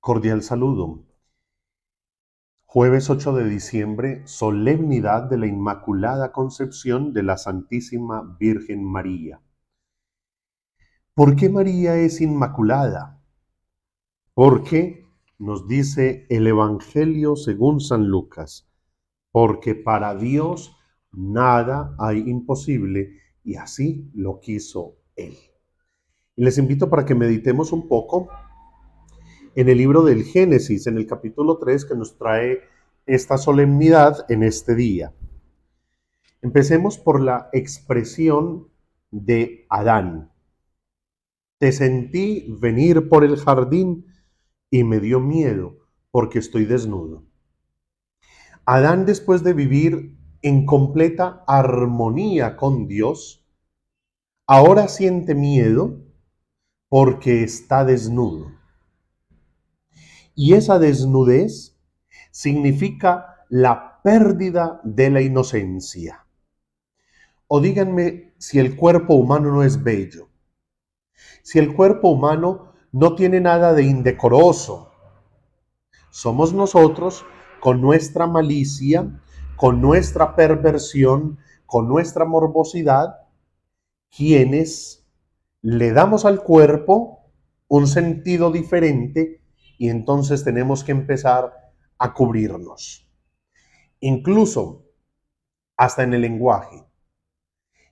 Cordial saludo. Jueves 8 de diciembre, solemnidad de la Inmaculada Concepción de la Santísima Virgen María. ¿Por qué María es inmaculada? Porque nos dice el Evangelio según San Lucas, porque para Dios nada hay imposible y así lo quiso Él. Y les invito para que meditemos un poco en el libro del Génesis, en el capítulo 3, que nos trae esta solemnidad en este día. Empecemos por la expresión de Adán. Te sentí venir por el jardín y me dio miedo porque estoy desnudo. Adán, después de vivir en completa armonía con Dios, ahora siente miedo porque está desnudo. Y esa desnudez significa la pérdida de la inocencia. O díganme si el cuerpo humano no es bello, si el cuerpo humano no tiene nada de indecoroso. Somos nosotros, con nuestra malicia, con nuestra perversión, con nuestra morbosidad, quienes le damos al cuerpo un sentido diferente y entonces tenemos que empezar a cubrirnos. Incluso hasta en el lenguaje.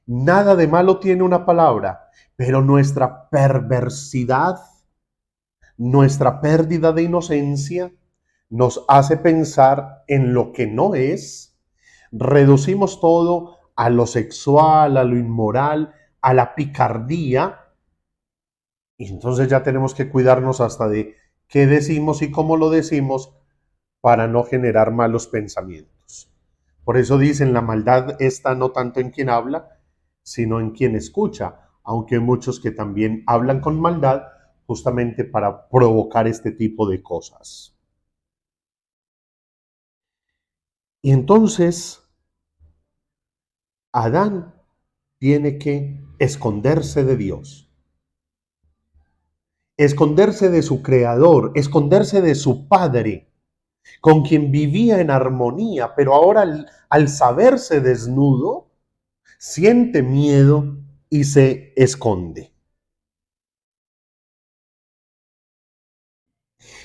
Nada de malo tiene una palabra, pero nuestra perversidad, nuestra pérdida de inocencia, nos hace pensar en lo que no es, reducimos todo a lo sexual, a lo inmoral, a la picardía, y entonces ya tenemos que cuidarnos hasta de qué decimos y cómo lo decimos para no generar malos pensamientos. Por eso dicen, la maldad está no tanto en quien habla, sino en quien escucha, aunque hay muchos que también hablan con maldad justamente para provocar este tipo de cosas. Y entonces Adán tiene que esconderse de Dios, esconderse de su creador, esconderse de su padre, con quien vivía en armonía, pero ahora al saberse desnudo, siente miedo y se esconde.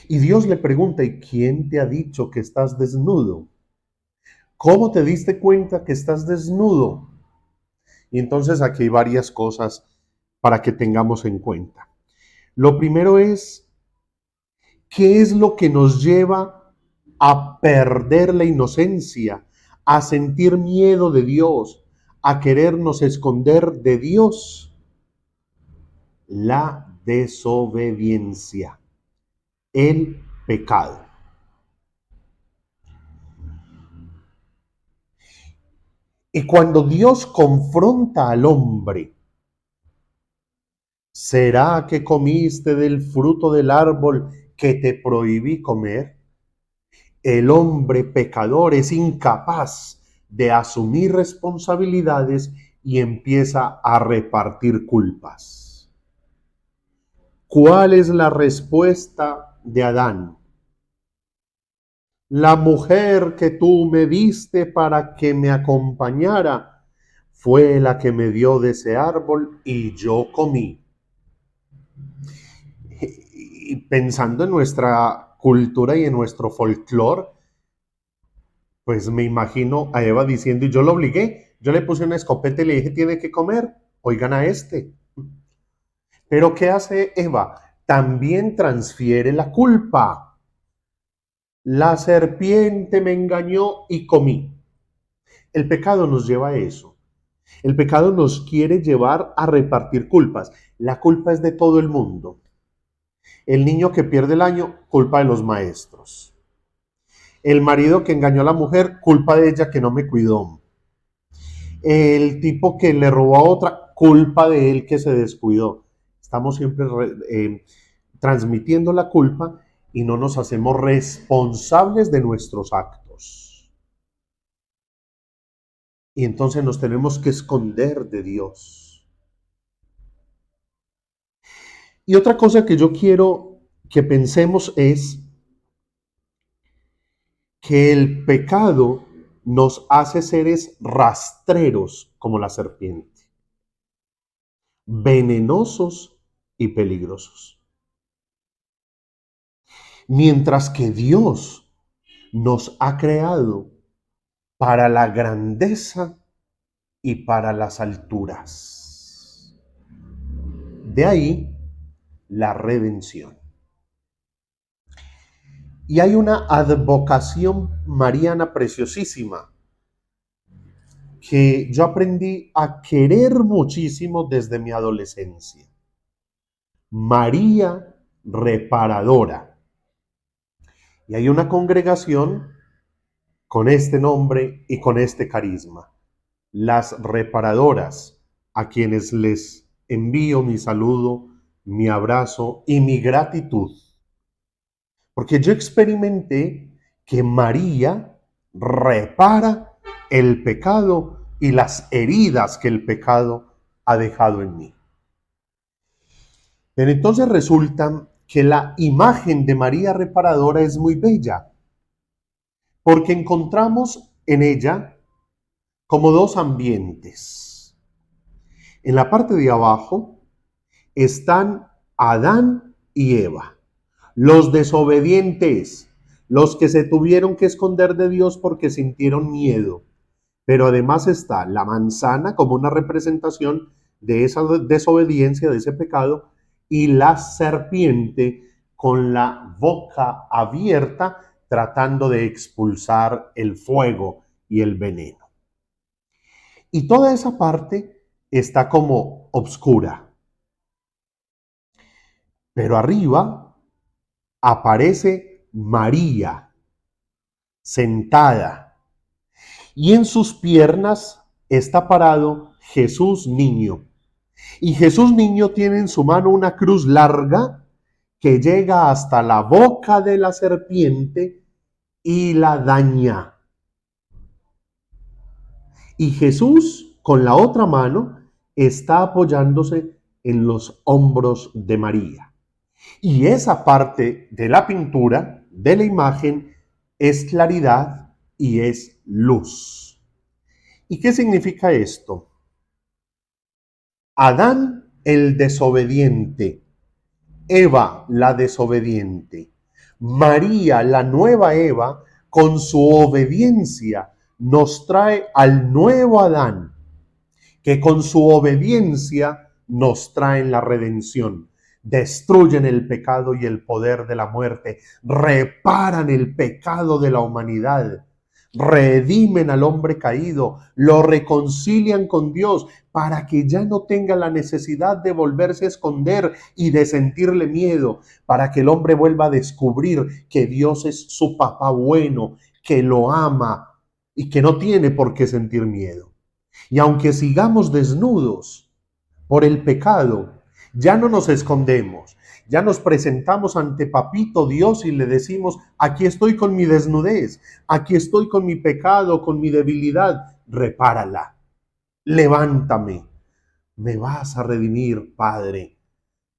Y Dios le pregunta, ¿y quién te ha dicho que estás desnudo? ¿Cómo te diste cuenta que estás desnudo? Y entonces aquí hay varias cosas para que tengamos en cuenta. Lo primero es, ¿qué es lo que nos lleva a perder la inocencia, a sentir miedo de Dios, a querernos esconder de Dios? La desobediencia, el pecado. Y cuando Dios confronta al hombre, ¿será que comiste del fruto del árbol que te prohibí comer? El hombre pecador es incapaz de asumir responsabilidades y empieza a repartir culpas. ¿Cuál es la respuesta de Adán? La mujer que tú me diste para que me acompañara fue la que me dio de ese árbol y yo comí. Y pensando en nuestra cultura y en nuestro folclore, pues me imagino a Eva diciendo, y yo lo obligué, yo le puse una escopeta y le dije, tiene que comer, oigan a este. Pero ¿qué hace Eva? También transfiere la culpa. La serpiente me engañó y comí. El pecado nos lleva a eso. El pecado nos quiere llevar a repartir culpas. La culpa es de todo el mundo. El niño que pierde el año, culpa de los maestros. El marido que engañó a la mujer, culpa de ella que no me cuidó. El tipo que le robó a otra, culpa de él que se descuidó. Estamos siempre transmitiendo la culpa y no nos hacemos responsables de nuestros actos. Y entonces nos tenemos que esconder de Dios. Y otra cosa que yo quiero que pensemos es que el pecado nos hace seres rastreros como la serpiente, venenosos y peligrosos. Mientras que Dios nos ha creado para la grandeza y para las alturas. De ahí la redención. Y hay una advocación mariana preciosísima que yo aprendí a querer muchísimo desde mi adolescencia. María Reparadora. Y hay una congregación con este nombre y con este carisma. Las Reparadoras, a quienes les envío mi saludo, mi abrazo y mi gratitud. Porque yo experimenté que María repara el pecado y las heridas que el pecado ha dejado en mí. Pero entonces resulta que la imagen de María Reparadora es muy bella, porque encontramos en ella como dos ambientes. En la parte de abajo están Adán y Eva, los desobedientes, los que se tuvieron que esconder de Dios porque sintieron miedo. Pero además está la manzana como una representación de esa desobediencia, de ese pecado, y la serpiente con la boca abierta tratando de expulsar el fuego y el veneno. Y toda esa parte está como obscura. Pero arriba aparece María sentada y en sus piernas está parado Jesús niño. Y Jesús niño tiene en su mano una cruz larga que llega hasta la boca de la serpiente y la daña. Y Jesús con la otra mano está apoyándose en los hombros de María. Y esa parte de la pintura, de la imagen, es claridad y es luz. ¿Y qué significa esto? Adán el desobediente, Eva la desobediente, María la nueva Eva, con su obediencia nos trae al nuevo Adán, que con su obediencia nos traen la redención. Destruyen el pecado y el poder de la muerte, reparan el pecado de la humanidad, redimen al hombre caído, lo reconcilian con Dios para que ya no tenga la necesidad de volverse a esconder y de sentirle miedo, para que el hombre vuelva a descubrir que Dios es su papá bueno, que lo ama y que no tiene por qué sentir miedo. Y aunque sigamos desnudos por el pecado, ya no nos escondemos, ya nos presentamos ante Papito Dios y le decimos, aquí estoy con mi desnudez, aquí estoy con mi pecado, con mi debilidad, repárala, levántame, me vas a redimir, Padre,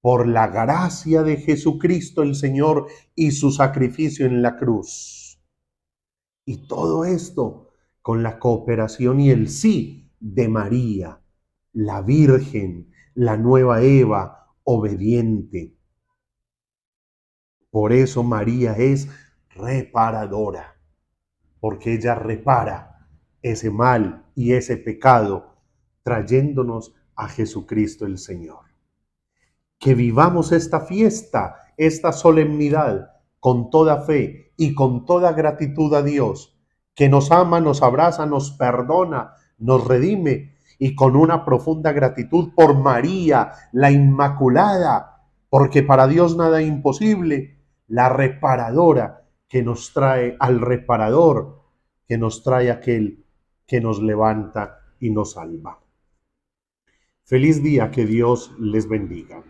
por la gracia de Jesucristo el Señor y su sacrificio en la cruz. Y todo esto con la cooperación y el sí de María, la Virgen, la nueva Eva, obediente. Por eso María es reparadora, porque ella repara ese mal y ese pecado, trayéndonos a Jesucristo el Señor. Que vivamos esta fiesta, esta solemnidad, con toda fe y con toda gratitud a Dios, que nos ama, nos abraza, nos perdona, nos redime, y con una profunda gratitud por María, la Inmaculada, porque para Dios nada es imposible, la reparadora que nos trae al reparador, que nos trae aquel que nos levanta y nos salva. Feliz día, que Dios les bendiga.